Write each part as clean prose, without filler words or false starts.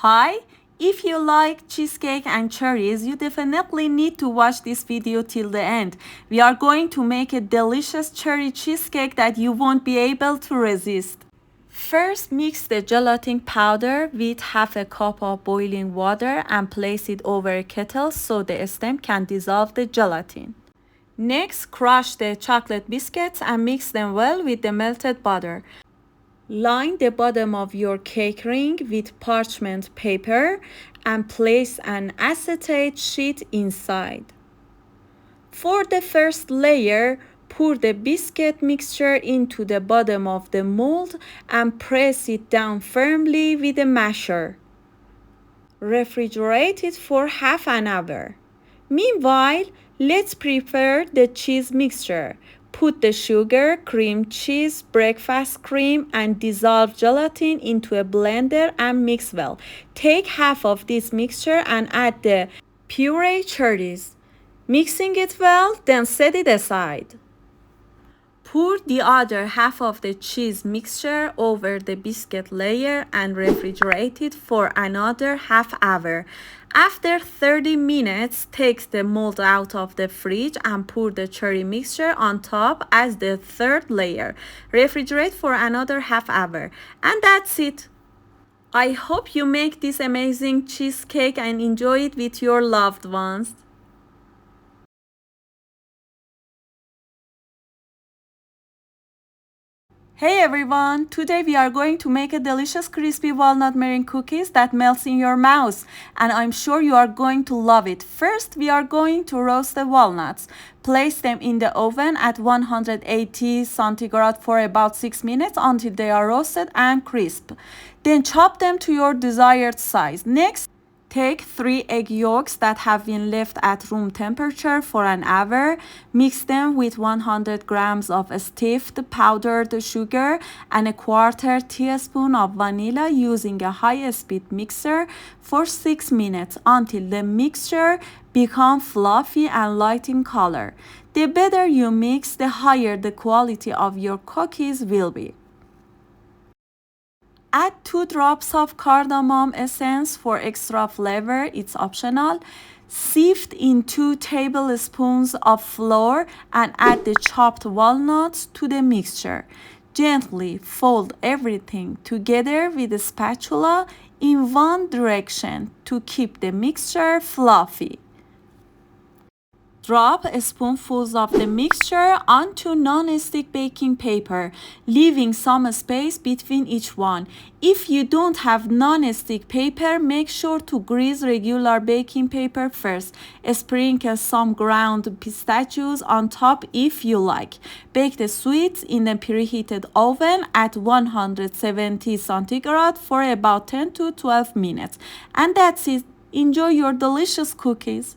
Hi, if you like cheesecake and cherries, you definitely need to watch this video till the end. We are going to make a delicious cherry cheesecake that you won't be able to resist. First, mix the gelatin powder with half a cup of boiling water and place it over a kettle so the stem can dissolve the gelatin. Next, crush the chocolate biscuits and mix them well with the melted butter. Line the bottom of your cake ring with parchment paper and place an acetate sheet inside. For the first layer, pour the biscuit mixture into the bottom of the mold and press it down firmly with a masher. Refrigerate it for half an hour. Meanwhile, let's prepare the cheese mixture. Put the sugar, cream cheese, breakfast cream, and dissolved gelatin into a blender and mix well. Take half of this mixture and add the puree cherries. Mixing it well, then set it aside. Pour the other half of the cheese mixture over the biscuit layer and refrigerate it for another half hour. After 30 minutes, take the mold out of the fridge and pour the cherry mixture on top as the third layer. Refrigerate for another half hour. And that's it. I hope you make this amazing cheesecake and enjoy it with your loved ones. Hey everyone! Today we are going to make a delicious crispy walnut meringue cookies that melts in your mouth, and I'm sure you are going to love it. First, we are going to roast the walnuts. Place them in the oven at 180 centigrade for about 6 minutes until they are roasted and crisp. Then chop them to your desired size. Next, take 3 egg yolks that have been left at room temperature for an hour. Mix them with 100 grams of stiffed powdered sugar and a quarter teaspoon of vanilla using a high-speed mixer for 6 minutes until the mixture becomes fluffy and light in color. The better you mix, the higher the quality of your cookies will be. Add 2 drops of cardamom essence for extra flavor, it's optional. Sift in 2 tablespoons of flour and add the chopped walnuts to the mixture. Gently fold everything together with a spatula in one direction to keep the mixture fluffy. Drop spoonfuls of the mixture onto non-stick baking paper, leaving some space between each one. If you don't have non-stick paper, make sure to grease regular baking paper first. Sprinkle some ground pistachios on top if you like. Bake the sweets in a preheated oven at 170 centigrade for about 10 to 12 minutes. And that's it. Enjoy your delicious cookies.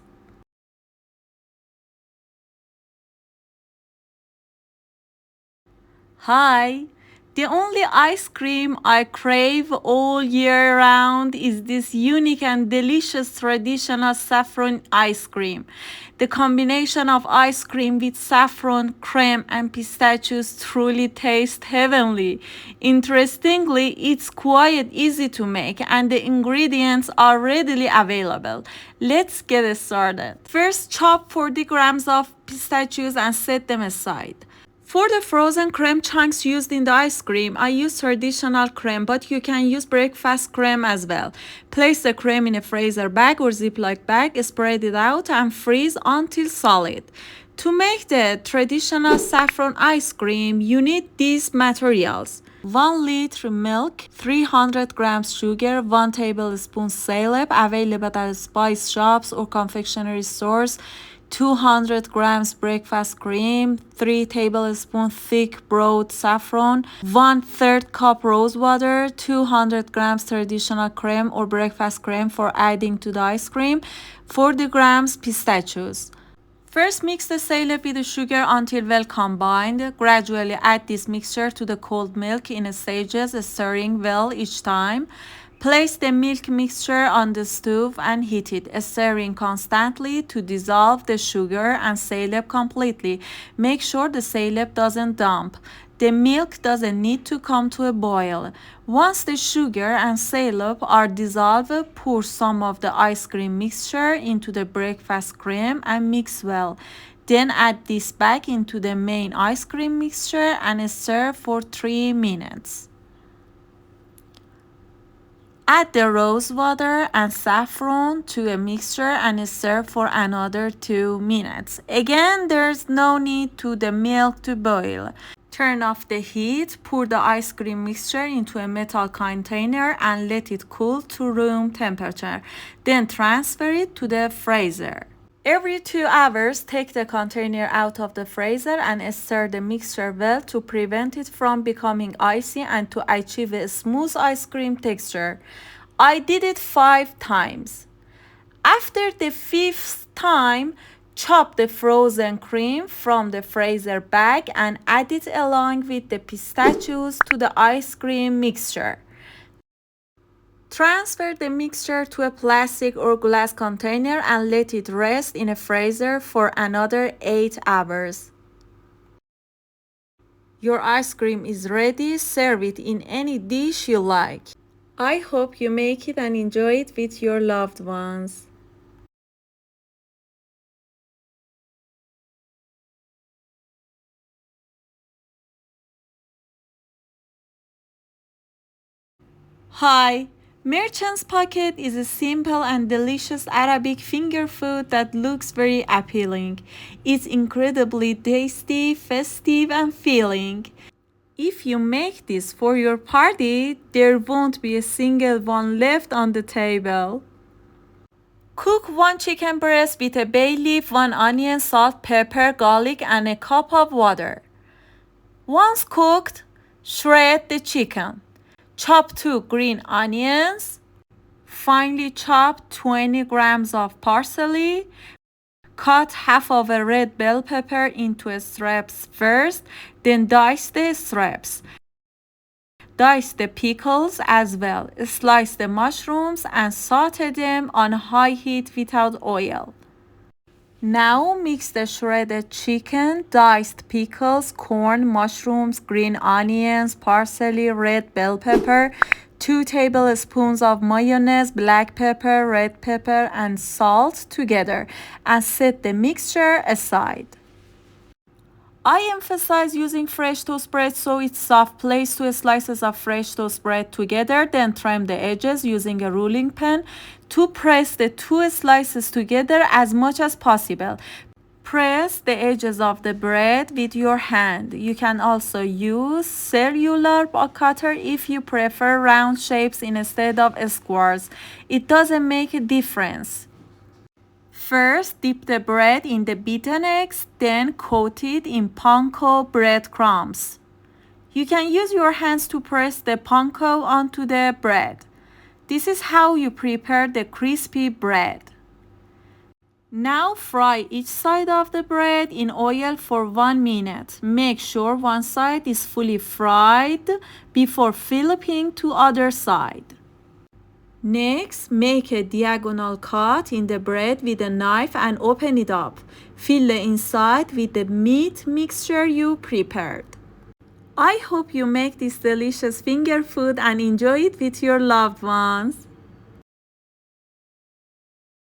Hi! The only ice cream I crave all year round is this unique and delicious traditional saffron ice cream. The combination of ice cream with saffron, creme, and pistachios truly tastes heavenly. Interestingly, it's quite easy to make and the ingredients are readily available. Let's get started. First, chop 40 grams of pistachios and set them aside. For the frozen creme chunks used in the ice cream, I use traditional creme, but you can use breakfast creme as well. Place the creme in a freezer bag or Ziploc bag, spread it out and freeze until solid. To make the traditional saffron ice cream, you need these materials. 1 liter milk, 300 grams sugar, 1 tablespoon syrup available at spice shops or confectionery stores, 200 grams breakfast cream, 3 tablespoons thick broad saffron, 1/3 cup rose water, 200 grams traditional creme or breakfast creme for adding to the ice cream, 40 grams pistachios. First, mix the syrup with the sugar until well combined. Gradually add this mixture to the cold milk in stages, stirring well each time. Place the milk mixture on the stove and heat it, stirring constantly to dissolve the sugar and syrup completely. Make sure the syrup doesn't dump. The milk doesn't need to come to a boil. Once the sugar and syrup are dissolved, pour some of the ice cream mixture into the breakfast cream and mix well. Then add this back into the main ice cream mixture and stir for 3 minutes. Add the rose water and saffron to a mixture and stir for another 2 minutes. Again, there's no need to the milk to boil. Turn off the heat, pour the ice cream mixture into a metal container and let it cool to room temperature. Then transfer it to the freezer. Every 2 hours, take the container out of the freezer and stir the mixture well to prevent it from becoming icy and to achieve a smooth ice cream texture. I did it 5 times. After the 5th time, chop the frozen cream from the freezer bag and add it along with the pistachios to the ice cream mixture. Transfer the mixture to a plastic or glass container and let it rest in a freezer for another 8 hours. Your ice cream is ready. Serve it in any dish you like. I hope you make it and enjoy it with your loved ones. Hi! Merchant's Pocket is a simple and delicious Arabic finger food that looks very appealing. It's incredibly tasty, festive, and filling. If you make this for your party, there won't be a single one left on the table. Cook 1 chicken breast with a bay leaf, 1 onion, salt, pepper, garlic, and a cup of water. Once cooked, shred the chicken. Chop 2 green onions. Finely chop 20 grams of parsley. Cut half of a red bell pepper into strips first, then dice the strips. Dice the pickles as well. Slice the mushrooms and saute them on high heat without oil. Now mix the shredded chicken, diced pickles, corn, mushrooms, green onions, parsley, red bell pepper, 2 tablespoons of mayonnaise, black pepper, red pepper, and salt together and set the mixture aside. I emphasize using fresh toast bread so it's soft. Place 2 slices of fresh toast bread together, then trim the edges using a rolling pin to press the 2 slices together as much as possible. Press the edges of the bread with your hand. You can also use cellular cutter if you prefer round shapes instead of squares. It doesn't make a difference. First, dip the bread in the beaten eggs, then coat it in panko breadcrumbs. You can use your hands to press the panko onto the bread. This is how you prepare the crispy bread. Now fry each side of the bread in oil for 1 minute. Make sure one side is fully fried before flipping to other side. Next, make a diagonal cut in the bread with a knife and open it up. Fill the inside with the meat mixture you prepared. I hope you make this delicious finger food and enjoy it with your loved ones.